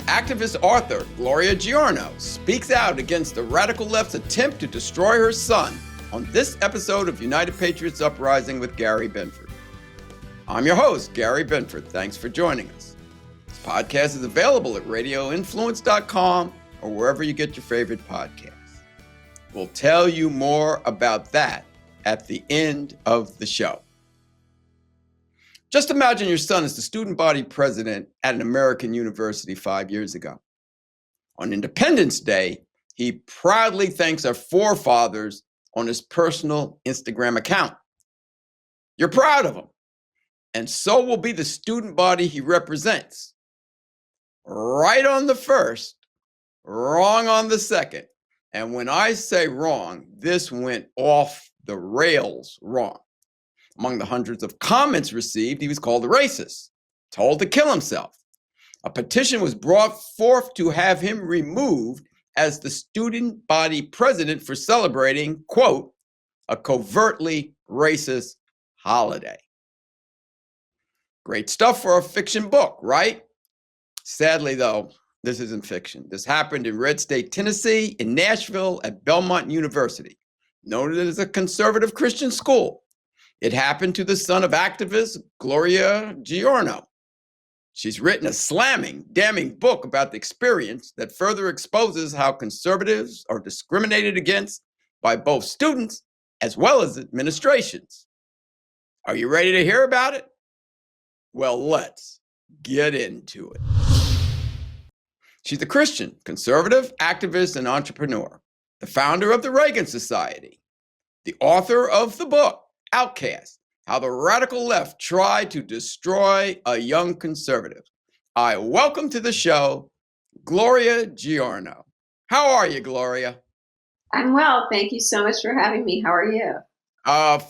activist author Gloria Giorno speaks out against the radical left's attempt to destroy her son on this episode of United Patriots Uprising with Gary Binford. I'm your host, Gary Binford. Thanks for joining us. This podcast is available at radioinfluence.com or wherever you get your favorite podcasts. We'll tell you more about that at the end of the show. Just imagine your son is the student body president at an American university 5 years ago. On Independence Day, he proudly thanks our forefathers on his personal Instagram account. You're proud of him, and so will be the student body he represents. Right on the first, wrong on the second. And when I say wrong, this went off the rails wrong. Among the hundreds of comments received, he was called a racist, told to kill himself. A petition was brought forth to have him removed as the student body president for celebrating, quote, a covertly racist holiday. Great stuff for a fiction book, right? Sadly, though, this isn't fiction. This happened in Red State, Tennessee, in Nashville at Belmont University, noted as a conservative Christian school. It happened to the son of activist Gloria Giorno. She's written a slamming, damning book about the experience that further exposes how conservatives are discriminated against by both students as well as administrations. Are you ready to hear about it? Well, let's get into it. She's a Christian, conservative, activist, and entrepreneur, the founder of the Reagan Society, the author of the book, Outcast, How the Radical Left Tried to Destroy a Young Conservative. I welcome to the show, Gloria Giorno. How are you, Gloria? I'm well. Thank you so much for having me. How are you?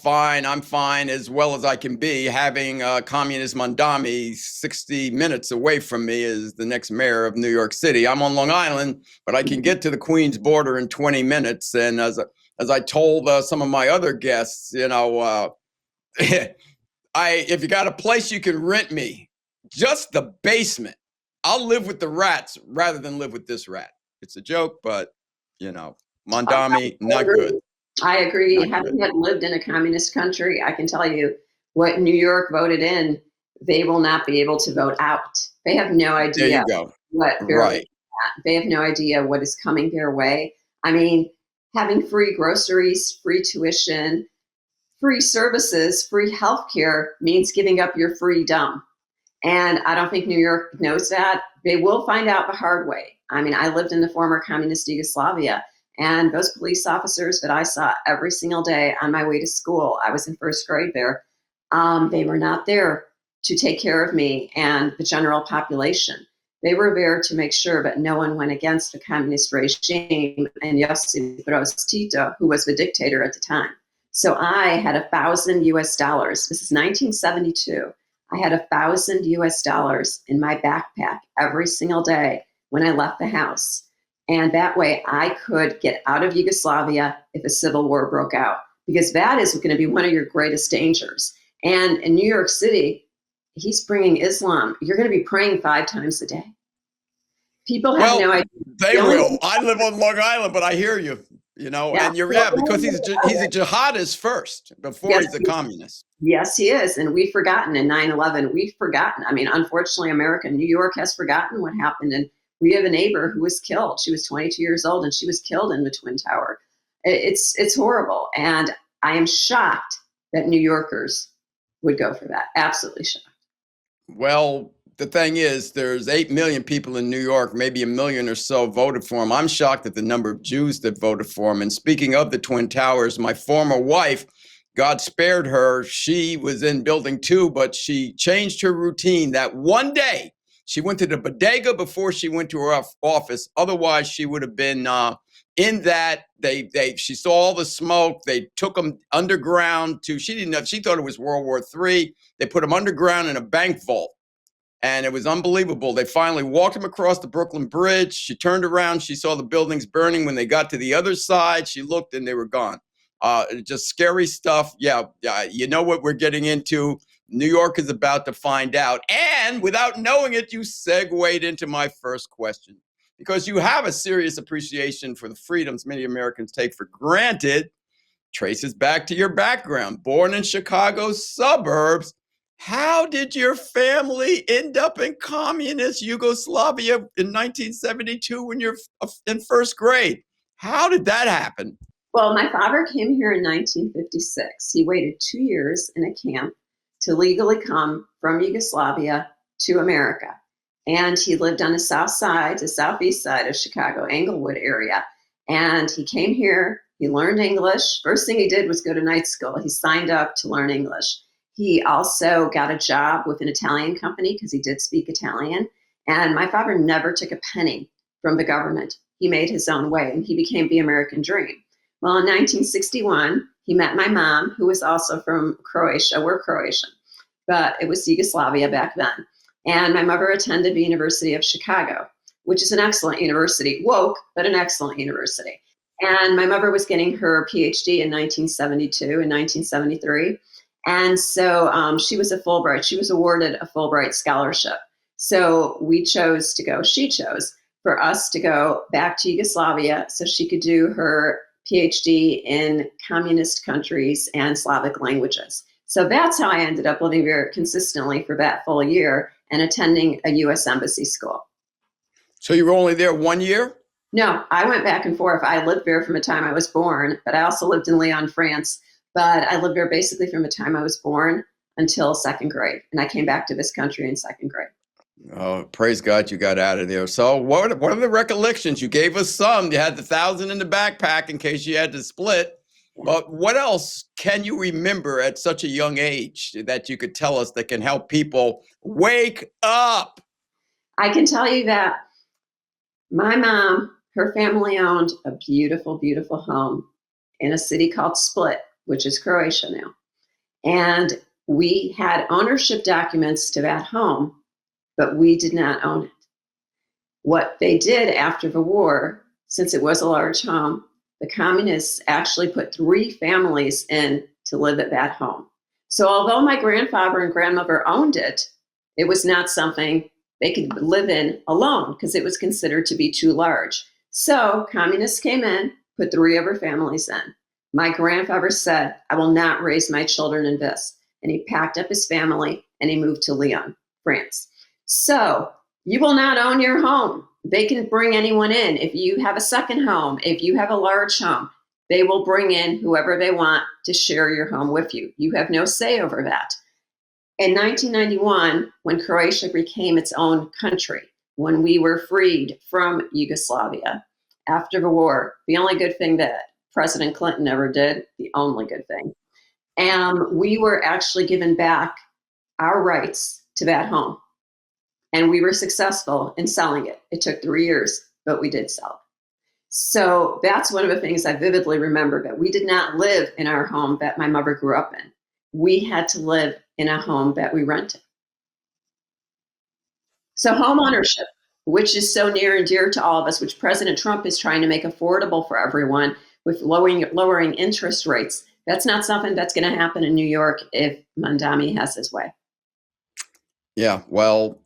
Fine. I'm fine as well as I can be. Having Communist Mamdani 60 minutes away from me as the next mayor of New York City. I'm on Long Island, but I can get to the Queens border in 20 minutes. And as I told some of my other guests, if you got a place you can rent me, just the basement, I'll live with the rats rather than live with this rat. It's a joke, but Mamdani, not good. I agree. Not Having good. lived in a communist country, I can tell you what New York voted in, they will not be able to vote out. They have no idea There you go. what Right. they have no idea what is coming their way. I mean, having free groceries, free tuition, free services, free healthcare means giving up your freedom. And I don't think New York knows that. They will find out the hard way. I mean, I lived in the former Communist Yugoslavia, and those police officers that I saw every single day on my way to school, I was in first grade there, they were not there to take care of me and the general population. They were there to make sure that no one went against the communist regime and Josip Broz Tito, who was the dictator at the time. So I had $1,000 US. This is 1972. I had $1,000 US in my backpack every single day when I left the house. And that way I could get out of Yugoslavia if a civil war broke out, because that is going to be one of your greatest dangers. And in New York City, he's bringing Islam. You're going to be praying 5 times a day. People have no idea. They will. I live on Long Island, but I hear you, and because he's a jihadist first before he's a communist. Yes, he is. And we've forgotten in 9/11, we've forgotten. I mean, unfortunately, New York has forgotten what happened. And we have a neighbor who was killed. She was 22 years old and she was killed in the Twin Tower. It's horrible. And I am shocked that New Yorkers would go for that. Absolutely shocked. Well, the thing is, there's 8 million people in New York, maybe 1 million or so voted for him. I'm shocked at the number of Jews that voted for him. And speaking of the Twin Towers, my former wife, God spared her, she was in building 2, but she changed her routine that one day. She went to the bodega before she went to her office. Otherwise, she would have been in that. She saw all the smoke. They took them underground she didn't know. She thought it was World War III. They put them underground in a bank vault. And it was unbelievable. They finally walked him across the Brooklyn Bridge. She turned around. She saw the buildings burning. When they got to the other side, she looked and they were gone. Just scary stuff. Yeah, you know what we're getting into. New York is about to find out. And without knowing it, you segued into my first question, because you have a serious appreciation for the freedoms many Americans take for granted. Traces back to your background. Born in Chicago's suburbs, how did your family end up in communist Yugoslavia in 1972 when you're in first grade? How did that happen? Well, my father came here in 1956. He waited 2 years in a camp to legally come from Yugoslavia to America. And he lived on the south side, the southeast side of Chicago, Englewood area. And he came here, he learned English. First thing he did was go to night school. He signed up to learn English. He also got a job with an Italian company because he did speak Italian. And my father never took a penny from the government. He made his own way, and he became the American dream. Well, in 1961, he met my mom, who was also from Croatia. We're Croatian, but it was Yugoslavia back then. And my mother attended the University of Chicago, which is an excellent university, woke, but an excellent university. And my mother was getting her PhD in 1972 and 1973. And so she was a Fulbright. She was awarded a Fulbright scholarship. So we chose to go, she chose for us to go back to Yugoslavia so she could do her PhD in communist countries and Slavic languages. So that's how I ended up living there consistently for that full year and attending a U.S. Embassy school. So you were only there 1 year? No, I went back and forth. I lived there from the time I was born, but I also lived in Lyon, France. But I lived there basically from the time I was born until second grade. And I came back to this country in second grade. Oh, praise God you got out of there. So what are the recollections? You gave us some. You had the 1,000 in the backpack in case you had to split. But what else can you remember at such a young age that you could tell us that can help people wake up? I can tell you that my mom, her family owned a beautiful, beautiful home in a city called Split, which is Croatia now. And we had ownership documents to that home, but we did not own it. What they did after the war, since it was a large home, the communists actually put 3 families in to live at that home. So although my grandfather and grandmother owned it, it was not something they could live in alone because it was considered to be too large. So communists came in, put 3 of her families in. My grandfather said, I will not raise my children in this. And he packed up his family and he moved to Lyon, France. So you will not own your home. They can bring anyone in. If you have a second home, if you have a large home, they will bring in whoever they want to share your home with you. You have no say over that. In 1991, when Croatia became its own country, when we were freed from Yugoslavia after the war, the only good thing that President Clinton ever did, the only good thing, we were actually given back our rights to that home. And we were successful in selling it. It took 3 years, but we did sell it. So that's one of the things I vividly remember, that we did not live in our home that my mother grew up in. We had to live in a home that we rented. So home ownership, which is so near and dear to all of us, which President Trump is trying to make affordable for everyone with lowering interest rates, that's not something that's going to happen in New York if Mamdani has his way. Yeah, well,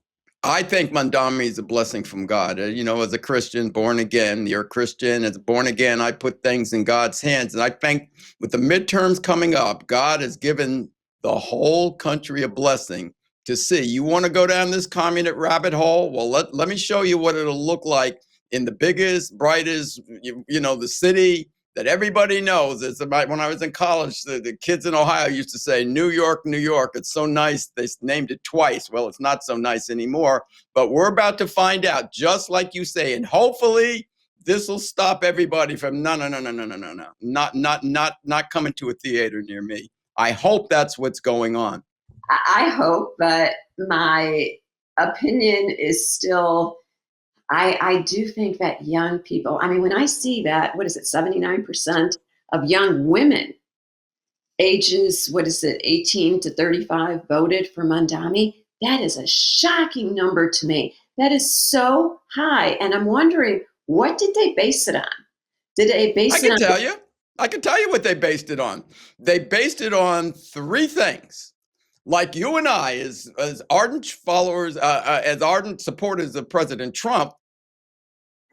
I think Mamdani is a blessing from God. As a Christian, born again, you're a Christian. As born again, I put things in God's hands. And I think with the midterms coming up, God has given the whole country a blessing to see. You want to go down this communist rabbit hole? Well, let me show you what it'll look like in the biggest, brightest, the city that everybody knows. It's about when I was in college, the kids in Ohio used to say, New York, New York. It's so nice. They named it twice. Well, it's not so nice anymore, but we're about to find out, just like you say, and hopefully this will stop everybody from not coming to a theater near me. I hope that's what's going on. I hope, but my opinion is still, I do think that young people, when I see that, 79% of young women ages, 18 to 35 voted for Mamdani, that is a shocking number to me. That is so high. And I'm wondering, what did they base it on? Did they base it on? I can tell you what they based it on. They based it on 3 things. like you and I, as ardent followers, as ardent supporters of President Trump,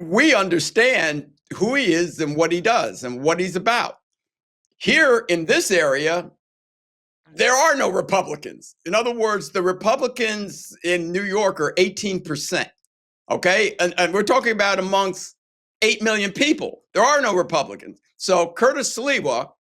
we understand who he is and what he does and what he's about. Here in this area, there are no Republicans. In other words, the Republicans in New York are 18%. Okay. And we're talking about amongst 8 million people. There are no Republicans. So Curtis Sliwa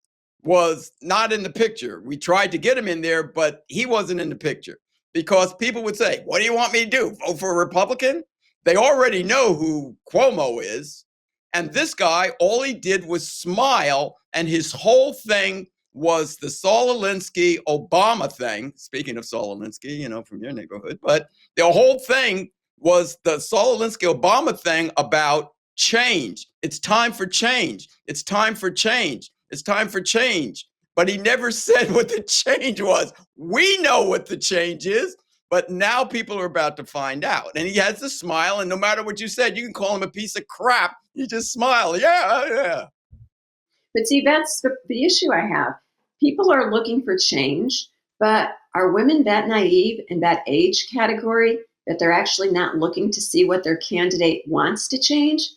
was not in the picture. We tried to get him in there, but he wasn't in the picture because people would say, what do you want me to do? Vote for a Republican? They already know who Cuomo is. And this guy, all he did was smile, and his whole thing was the Saul Alinsky Obama thing. Speaking of Saul Alinsky, from your neighborhood, but the whole thing was the Saul Alinsky Obama thing about change. It's time for change. It's time for change. It's time for change. But he never said what the change was. We know what the change is, but now people are about to find out. And he has the smile, and no matter what you said, you can call him a piece of crap. You just smile. Yeah. But see, that's the issue I have. People are looking for change, but are women that naive in that age category that they're actually not looking to see what their candidate wants to change?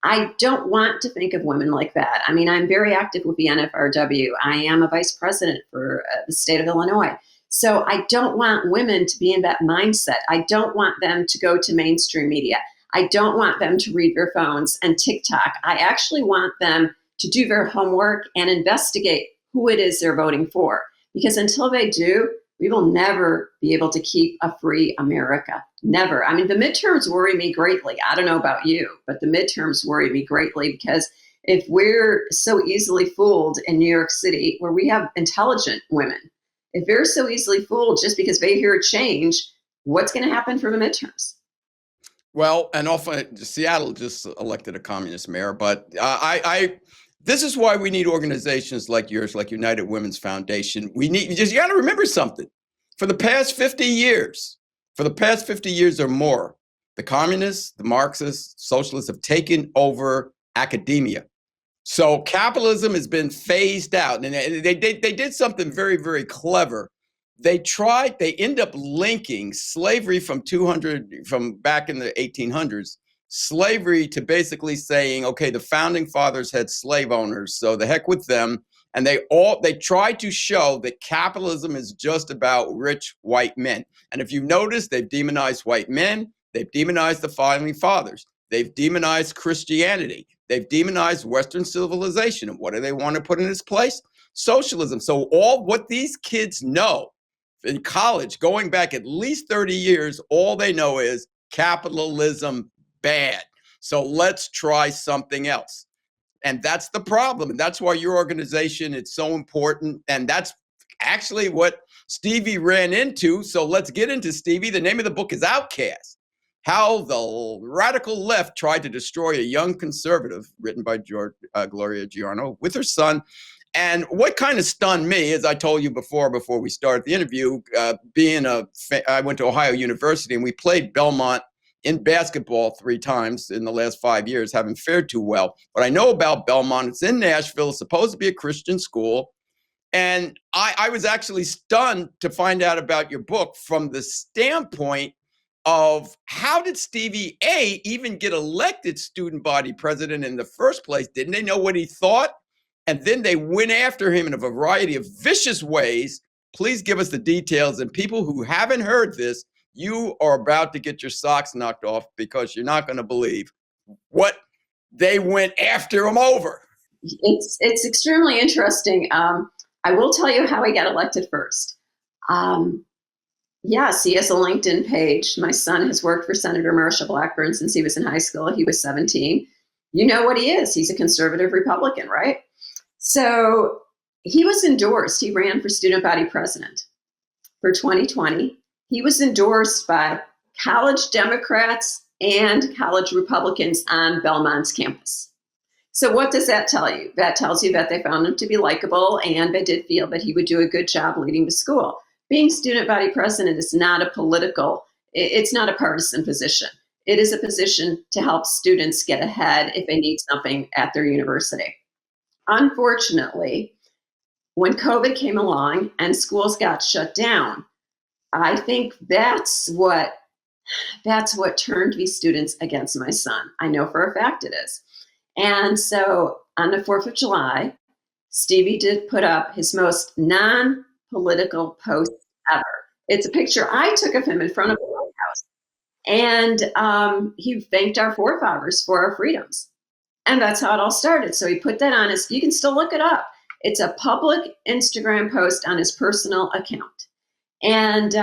I don't want to think of women like that. I mean, I'm very active with the NFRW. I am a vice president for the state of Illinois. So I don't want women to be in that mindset. I don't want them to go to mainstream media. I don't want them to read their phones and TikTok. I actually want them to do their homework and investigate who it is they're voting for. Because until they do, we will never be able to keep a free America. Never. I mean, the midterms worry me greatly. I don't know about you, but the midterms worry me greatly because if we're so easily fooled in New York City, where we have intelligent women, if they're so easily fooled just because they hear change, what's going to happen for the midterms? Well, and often Seattle just elected a communist mayor, but this is why we need organizations like yours, like United Women's Foundation. You got to remember something. For the past 50 years or more, the communists, the Marxists, socialists have taken over academia. So capitalism has been phased out, and they did something very, very clever. They end up linking slavery from back in the 1800s, slavery to basically saying, okay, the founding fathers had slave owners, so the heck with them. And they tried to show that capitalism is just about rich white men. And if you notice, they've demonized white men, they've demonized the founding fathers, they've demonized Christianity, they've demonized Western civilization. And what do they want to put in its place? Socialism. So all what these kids know in college, going back at least 30 years, all they know is capitalism bad. So let's try something else. And that's the problem. And that's why your organization is so important. And that's actually what Stevie ran into. So let's get into Stevie. The name of the book is Outcast: How the Radical Left Tried to Destroy a Young Conservative, written by Gloria Giorno with her son. And what kind of stunned me, as I told you before we started the interview, I went to Ohio University and we played Belmont in basketball 3 times in the last 5 years, haven't fared too well. What I know about Belmont, it's in Nashville, it's supposed to be a Christian school. And I was actually stunned to find out about your book from the standpoint of how did Stevie A even get elected student body president in the first place? Didn't they know what he thought? And then they went after him in a variety of vicious ways. Please give us the details. And people who haven't heard this, you are about to get your socks knocked off because you're not going to believe what they went after him over. It's extremely interesting. I will tell you how he got elected first. Yes, he has a LinkedIn page. My son has worked for Senator Marsha Blackburn since he was in high school. He was 17. You know what he is. He's a conservative Republican, right? So he was endorsed. He ran for student body president for 2020. He was endorsed by college Democrats and college Republicans on Belmont's campus. So what does that tell you? That tells you that they found him to be likable and they did feel that he would do a good job leading the school. Being student body president is not it's not a partisan position. It is a position to help students get ahead if they need something at their university. Unfortunately, when COVID came along and schools got shut down, I think that's what turned these students against my son. I know for a fact it is. And so on the 4th of July, Stevie did put up his most non-political post ever. It's a picture I took of him in front of the White House. And he thanked our forefathers for our freedoms. And that's how it all started. So he put that on his, you can still look it up. It's a public Instagram post on his personal account. And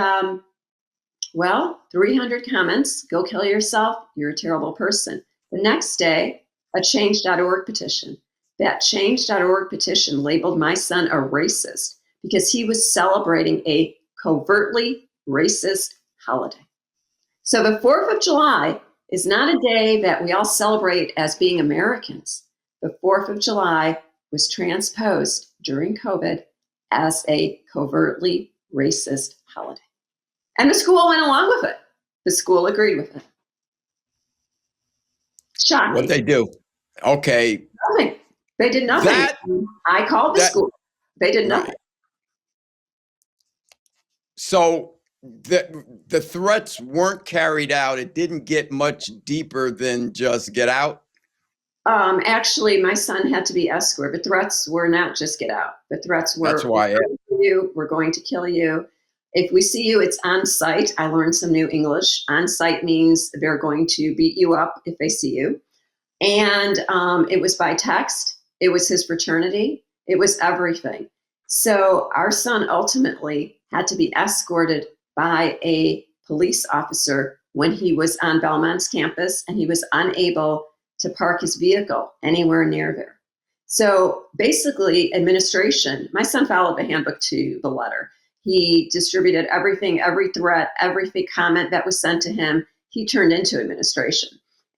well, 300 comments, go kill yourself, you're a terrible person. The next day, a change.org petition. That change.org petition labeled my son a racist because he was celebrating a covertly racist holiday. So the 4th of July is not a day that we all celebrate as being Americans. The 4th of July was transposed during COVID as a covertly racist holiday. And the school went along with it. The school agreed with it. Shocking. What they do? Okay. Nothing. They did nothing. I called the school. They did nothing. Right. So the threats weren't carried out. It didn't get much deeper than just get out. Actually, my son had to be escorted. The threats were not just get out. The threats were, That's why we're going to kill you. If we see you, it's on site. I learned some new English. On site means they're going to beat you up if they see you. And it was by text. It was his fraternity. It was everything. So our son ultimately had to be escorted by a police officer when he was on Belmont's campus, and he was unable to park his vehicle anywhere near there. So basically, administration, my son followed the handbook to the letter. He distributed everything, every threat, every fake comment that was sent to him, he turned into administration.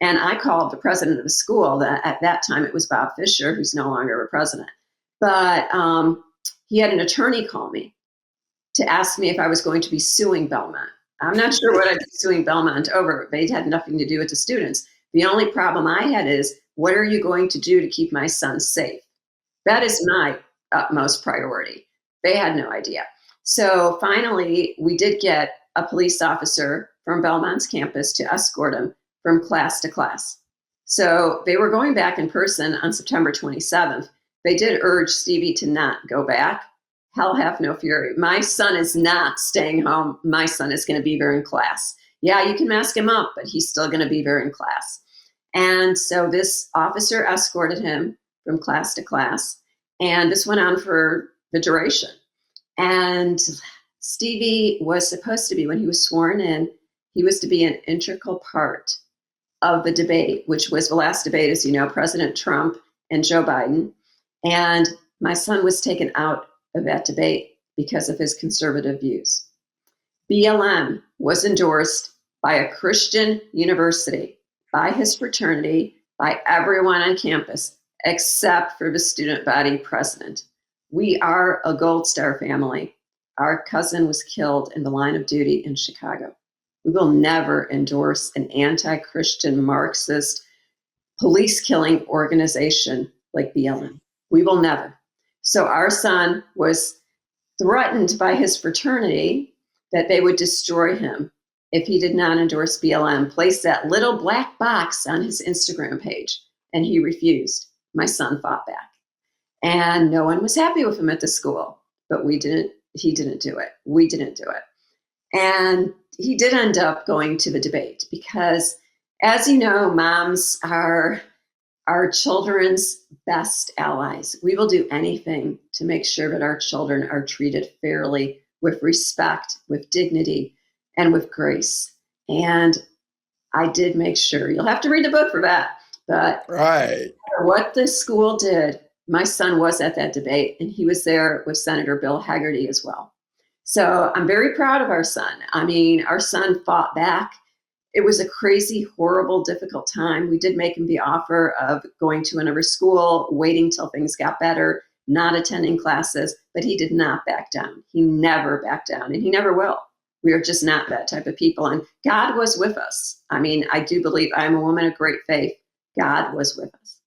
And I called the president of the school. That at that time it was Bob Fisher, who's no longer a president. But he had an attorney call me to ask me if I was going to be suing Belmont. I'm not sure what I'd be suing Belmont over. They had nothing to do with the students. The only problem I had is, what are you going to do to keep my son safe? That is my utmost priority. They had no idea. So finally, we did get a police officer from Belmont's campus to escort him from class to class. So they were going back in person on September 27th. They did urge Stevie to not go back. Hell hath no fury. My son is not staying home. My son is going to be there in class. Yeah, you can mask him up, but he's still going to be there in class. And so this officer escorted him from class to class. And this went on for the duration. And Stevie was supposed to be, when he was sworn in, he was to be an integral part of the debate, which was the last debate, as you know, President Trump and Joe Biden. And my son was taken out of that debate because of his conservative views. BLM was endorsed by a Christian university, by his fraternity, by everyone on campus, except for the student body president. We are a Gold Star family. Our cousin was killed in the line of duty in Chicago. We will never endorse an anti-Christian Marxist police killing organization like BLM. We will never. So our son was threatened by his fraternity that they would destroy him if he did not endorse BLM, place that little black box on his Instagram page, and he refused. My son fought back. And no one was happy with him at the school, but he didn't do it. We didn't do it. And he did end up going to the debate because, as you know, moms are our children's best allies. We will do anything to make sure that our children are treated fairly, with respect, with dignity, and with grace. And I did make sure. You'll have to read the book for that. But right. What the school did, my son was at that debate, and he was there with Senator Bill Hagerty as well. So I'm very proud of our son. I mean, our son fought back. It was a crazy, horrible, difficult time. We did make him the offer of going to another school, waiting till things got better, not attending classes, but he did not back down. He never backed down, and he never will. We are just not that type of people. And God was with us. I mean, I do believe I'm a woman of great faith. God was with us.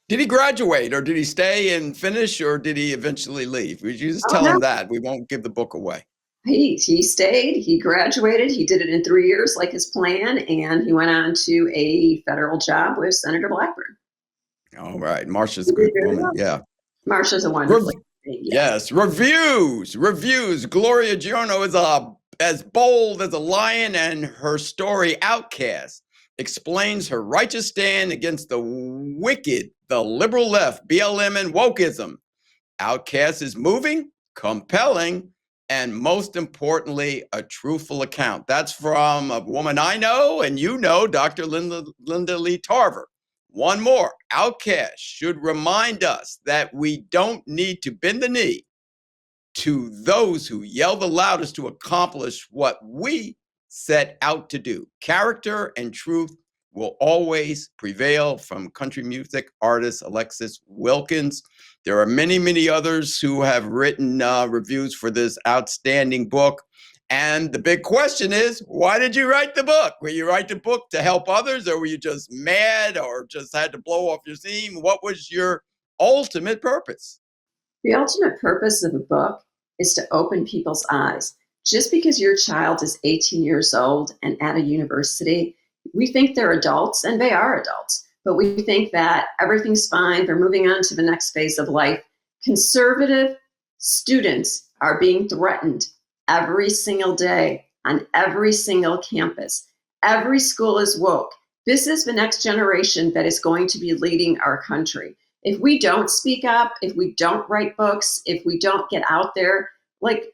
Did he graduate, or did he stay and finish, or did he eventually leave? Would you just tell him that? We won't give the book away. He stayed, he graduated, he did it in 3 years like his plan, and he went on to a federal job with Senator Blackburn. All right. Marsha's He a did good very woman. well. Yeah. Marsha's a Rev- wonderful lady, yes. yes. Reviews. Gloria Giorno is as bold as a lion, and her story, Outcast, explains her righteous stand against the wicked, the liberal left, BLM, and wokeism. Outcast is moving, compelling, and most importantly, a truthful account. That's from a woman I know and you know, Dr. Linda Lee Tarver. One more, Outcast should remind us that we don't need to bend the knee to those who yell the loudest to accomplish what we set out to do. Character and truth will always prevail. From country music artist Alexis Wilkins. There are many, many others who have written reviews for this outstanding book. And the big question is, why did you write the book? Were you write the book to help others, or were you just mad, or just had to blow off your steam? What was your ultimate purpose? The ultimate purpose of a book is to open people's eyes. Just because your child is 18 years old and at a university, we think they're adults, and they are adults, but we think that everything's fine. They're moving on to the next phase of life. Conservative students are being threatened every single day on every single campus. Every school is woke. This is the next generation that is going to be leading our country. If we don't speak up, if we don't write books, if we don't get out there, like,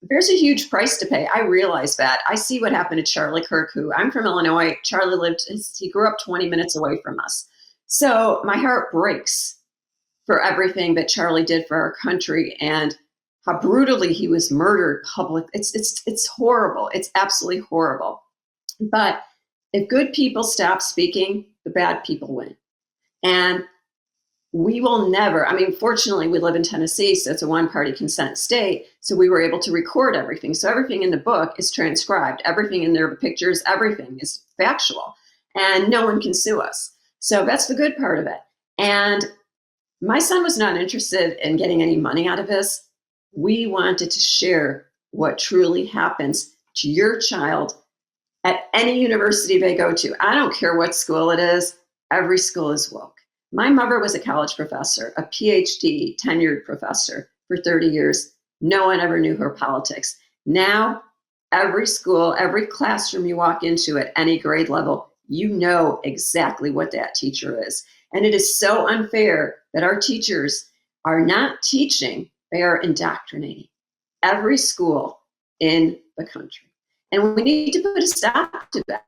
there's a huge price to pay. I realize that. I see what happened to Charlie Kirk, who I'm from Illinois. He grew up 20 minutes away from us. So my heart breaks for everything that Charlie did for our country and how brutally he was murdered public. It's horrible. It's absolutely horrible. But if good people stop speaking, the bad people win. And we will never, I mean, fortunately, we live in Tennessee, so it's a one-party consent state, so we were able to record everything. So everything in the book is transcribed. Everything in there, the pictures, everything is factual, and no one can sue us. So that's the good part of it. And my son was not interested in getting any money out of this. We wanted to share what truly happens to your child at any university they go to. I don't care what school it is. Every school is woke. My mother was a college professor, a PhD, tenured professor for 30 years. No one ever knew her politics. Now, every school, every classroom you walk into at any grade level, you know exactly what that teacher is. And it is so unfair that our teachers are not teaching, they are indoctrinating every school in the country. And we need to put a stop to that.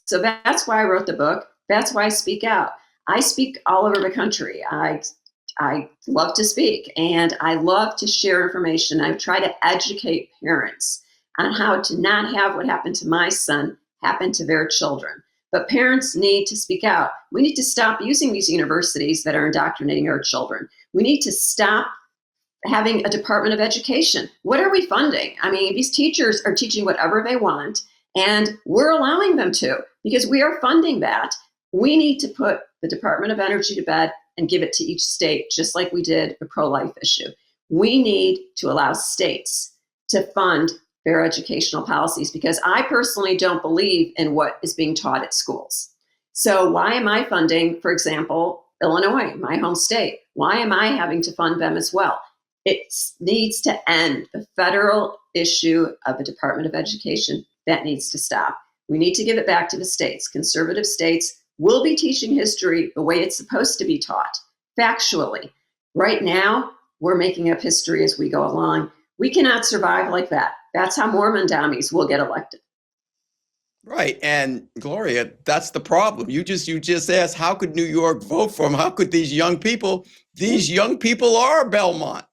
So that's why I wrote the book. That's why I speak out. I speak all over the country. I love to speak, and I love to share information. I try to educate parents on how to not have what happened to my son happen to their children. But parents need to speak out. We need to stop using these universities that are indoctrinating our children. We need to stop having a Department of Education. What are we funding? I mean, these teachers are teaching whatever they want, and we're allowing them to because we are funding that. We need to put the Department of Energy to bed and give it to each state, just like we did the pro-life issue. We need to allow states to fund their educational policies because I personally don't believe in what is being taught at schools. So why am I funding, for example, Illinois, my home state? Why am I having to fund them as well? It needs to end. The federal issue of the Department of Education, that needs to stop. We need to give it back to the states. Conservative states will be teaching history the way it's supposed to be taught, factually. Right now, we're making up history as we go along. We cannot survive like that. That's how more Mamdanis will get elected. Right. And Gloria, that's the problem. You just asked, how could New York vote for him? How could these young people are Belmont.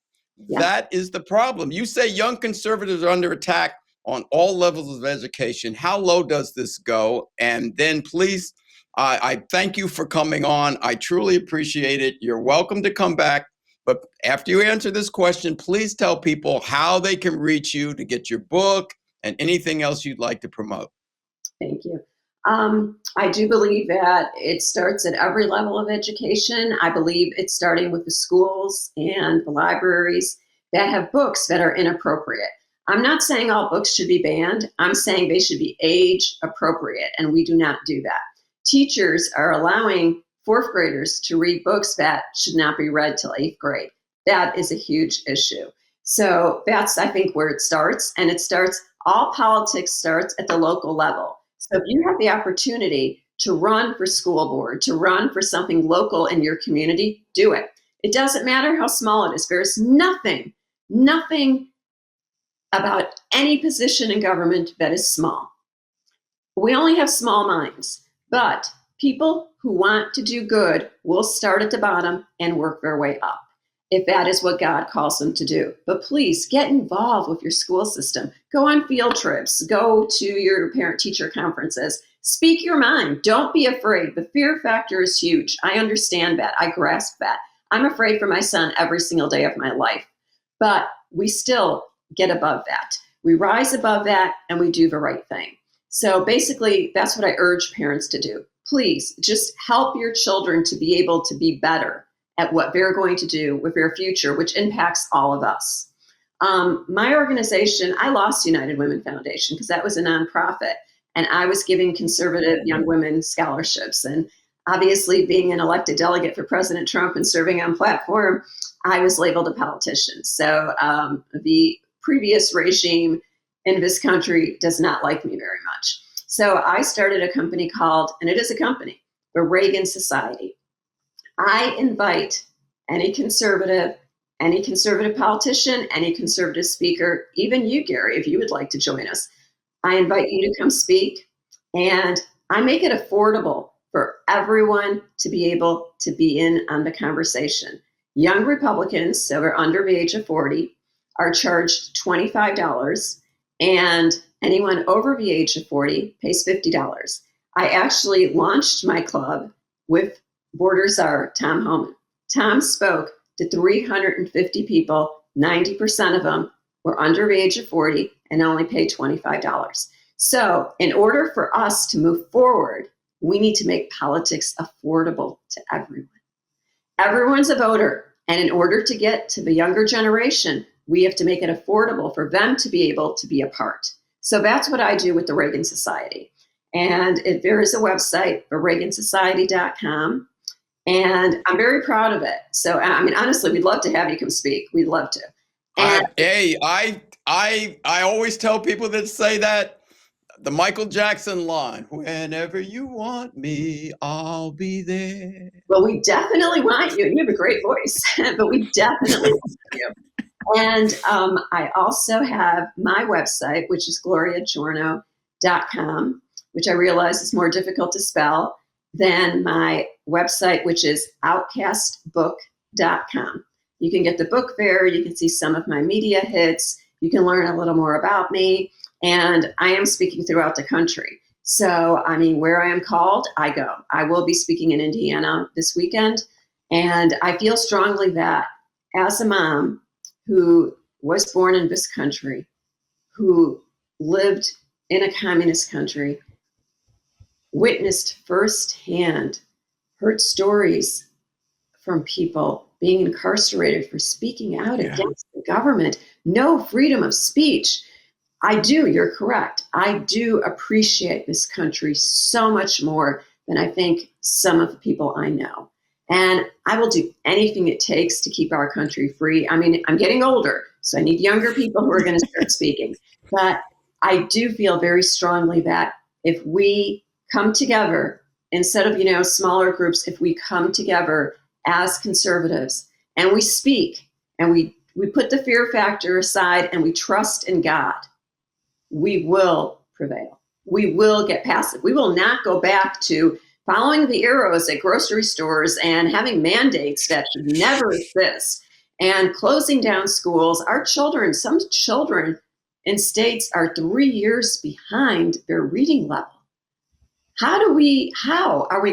Yeah. That is the problem. You say young conservatives are under attack on all levels of education. How low does this go? And then please, I thank you for coming on. I truly appreciate it. You're welcome to come back. But after you answer this question, please tell people how they can reach you to get your book and anything else you'd like to promote. Thank you. I do believe that it starts at every level of education. I believe it's starting with the schools and the libraries that have books that are inappropriate. I'm not saying all books should be banned. I'm saying they should be age appropriate, and we do not do that. Teachers are allowing fourth graders to read books that should not be read till eighth grade. That is a huge issue. So that's, I think, where it starts. And it starts, all politics starts at the local level. So if you have the opportunity to run for school board, to run for something local in your community, do it. It doesn't matter how small it is. There's nothing about any position in government that is small. We only have small minds, but people who want to do good will start at the bottom and work their way up, if that is what God calls them to do. But please get involved with your school system. Go on field trips. Go to your parent-teacher conferences. Speak your mind. Don't be afraid. The fear factor is huge. I understand that. I grasp that. I'm afraid for my son every single day of my life. But we still get above that. We rise above that and we do the right thing. So basically, that's what I urge parents to do. Please just help your children to be able to be better at what they're going to do with their future, which impacts all of us. My organization, I lost United Women Foundation because that was a nonprofit, and I was giving conservative young women scholarships. And obviously, being an elected delegate for President Trump and serving on platform, I was labeled a politician. So the previous regime in this country does not like me very much. So I started a company called, and it is a company, the Reagan Society. I invite any conservative politician, any conservative speaker, even you, Gary, if you would like to join us. I invite you to come speak, and I make it affordable for everyone to be able to be in on the conversation. Young Republicans, so they're under the age of 40, are charged $25, and anyone over the age of 40 pays $50. I actually launched my club with Border Czar Tom Homan. Tom spoke to 350 people. 90% of them were under the age of 40 and only paid $25. So in order for us to move forward, we need to make politics affordable to everyone. Everyone's a voter. And in order to get to the younger generation, we have to make it affordable for them to be able to be a part. So that's what I do with the Reagan Society. And there is a website, reagansociety.com. And I'm very proud of it. So, I mean, honestly, we'd love to have you come speak. We'd love to. And I always tell people that say that, the Michael Jackson line, whenever you want me, I'll be there. Well, we definitely want you. You have a great voice, but we definitely want you. And I also have my website, which is GloriaGiorno.com, which I realize is more difficult to spell than my website, which is outcastbook.com. You can get the book there. You can see some of my media hits. You can learn a little more about me. And I am speaking throughout the country. So, I mean, where I am called, I go. I will be speaking in Indiana this weekend. And I feel strongly that as a mom who was born in this country, who lived in a communist country, witnessed firsthand, heard stories from people being incarcerated for speaking out against the government, no freedom of speech. You're correct. I do appreciate this country so much more than I think some of the people I know. And I will do anything it takes to keep our country free. I mean, I'm getting older, so I need younger people who are going to start speaking. But I do feel very strongly that if we come together, instead of, smaller groups, if we come together as conservatives and we speak and we put the fear factor aside and we trust in God, we will prevail. We will get past it. We will not go back to following the arrows at grocery stores and having mandates that should never exist and closing down schools. Some children in states are 3 years behind their reading level. How are we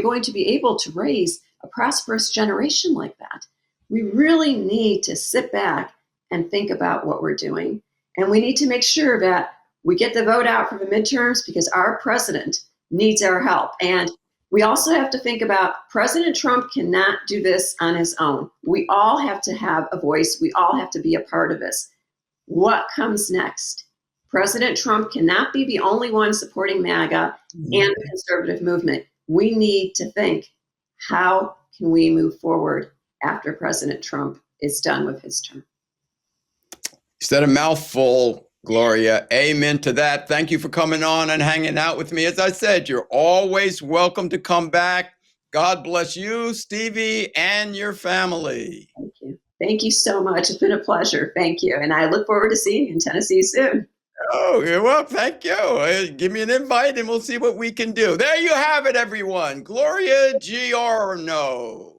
going to be able to raise a prosperous generation like that? We really need to sit back and think about what we're doing. And we need to make sure that we get the vote out for the midterms because our president needs our help. And we also have to think about President Trump cannot do this on his own. We all have to have a voice. We all have to be a part of this. What comes next President Trump cannot be the only one supporting MAGA and the conservative movement. We need to think, how can we move forward after President Trump is done with his term? You said a mouthful, Gloria. Amen to that. Thank you for coming on and hanging out with me. As I said, you're always welcome to come back. God bless you, Stevie, and your family. Thank you. Thank you so much. It's been a pleasure. Thank you. And I look forward to seeing you in Tennessee soon. Oh, well, thank you. Give me an invite and we'll see what we can do. There you have it, everyone. Gloria Giorno.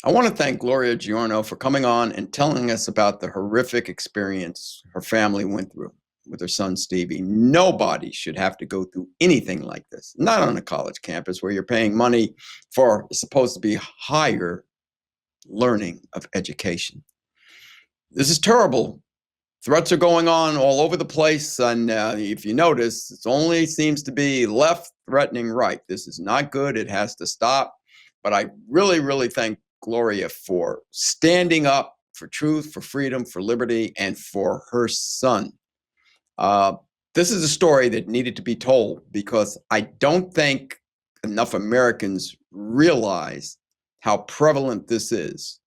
I want to thank Gloria Giorno for coming on and telling us about the horrific experience her family went through with her son, Stevie. Nobody should have to go through anything like this, not on a college campus where you're paying money for supposed to be higher learning of education. This is terrible. Threats are going on all over the place. And if you notice, it only seems to be left threatening right. This is not good. It has to stop. But I really, really thank Gloria for standing up for truth, for freedom, for liberty, and for her son. This is a story that needed to be told because I don't think enough Americans realize how prevalent this is.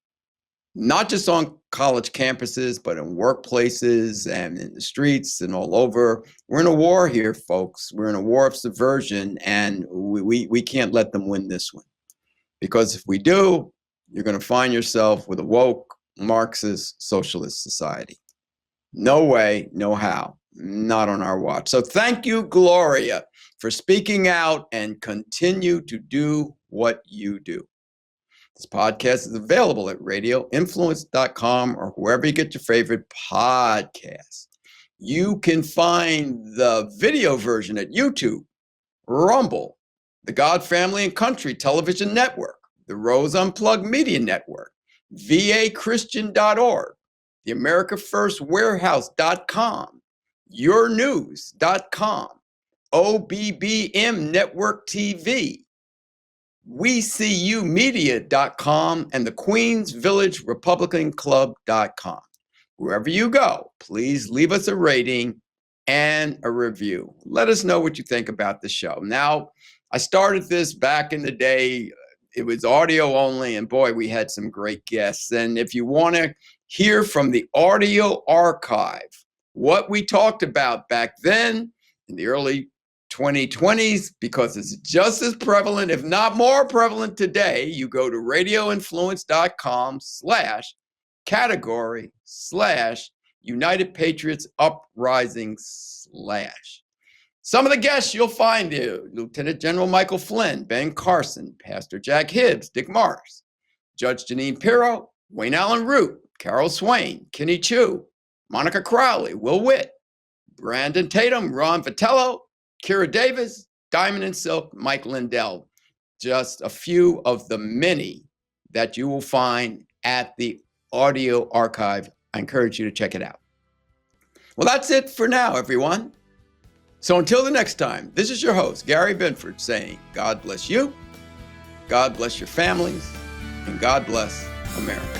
Not just on college campuses, but in workplaces and in the streets and all over. We're in a war here, folks. We're in a war of subversion, and we can't let them win this one. Because if we do, you're going to find yourself with a woke Marxist socialist society. No way, no how. Not on our watch. So thank you, Gloria, for speaking out and continue to do what you do. This podcast is available at radioinfluence.com or wherever you get your favorite podcasts. You can find the video version at YouTube, Rumble, the God Family and Country Television Network, the Rose Unplugged Media Network, vachristian.org, the AmericaFirstWarehouse.com, yournews.com, OBBM Network TV, WeSeeYouMedia.com, and the Queens Village Republican Club.com. Wherever you go, please leave us a rating and a review. Let us know what you think about the show. Now, I started this back in the day. It was audio only, and boy, we had some great guests. And if you want to hear from the audio archive, what we talked about back then in the early 2020s, because it's just as prevalent, if not more prevalent today, you go to radioinfluence.com/category/United Patriots Uprising/. Some of the guests you'll find here: Lieutenant General Michael Flynn, Ben Carson, Pastor Jack Hibbs, Dick Morris, Judge Janine Pirro, Wayne Allen Root, Carol Swain, Kenny Chu, Monica Crowley, Will Witt, Brandon Tatum, Ron Vitello, Kira Davis, Diamond and Silk, Mike Lindell. Just a few of the many that you will find at the audio archive. I encourage you to check it out. Well, that's it for now, everyone. So until the next time, this is your host, Gary Binford, saying God bless you, God bless your families, and God bless America.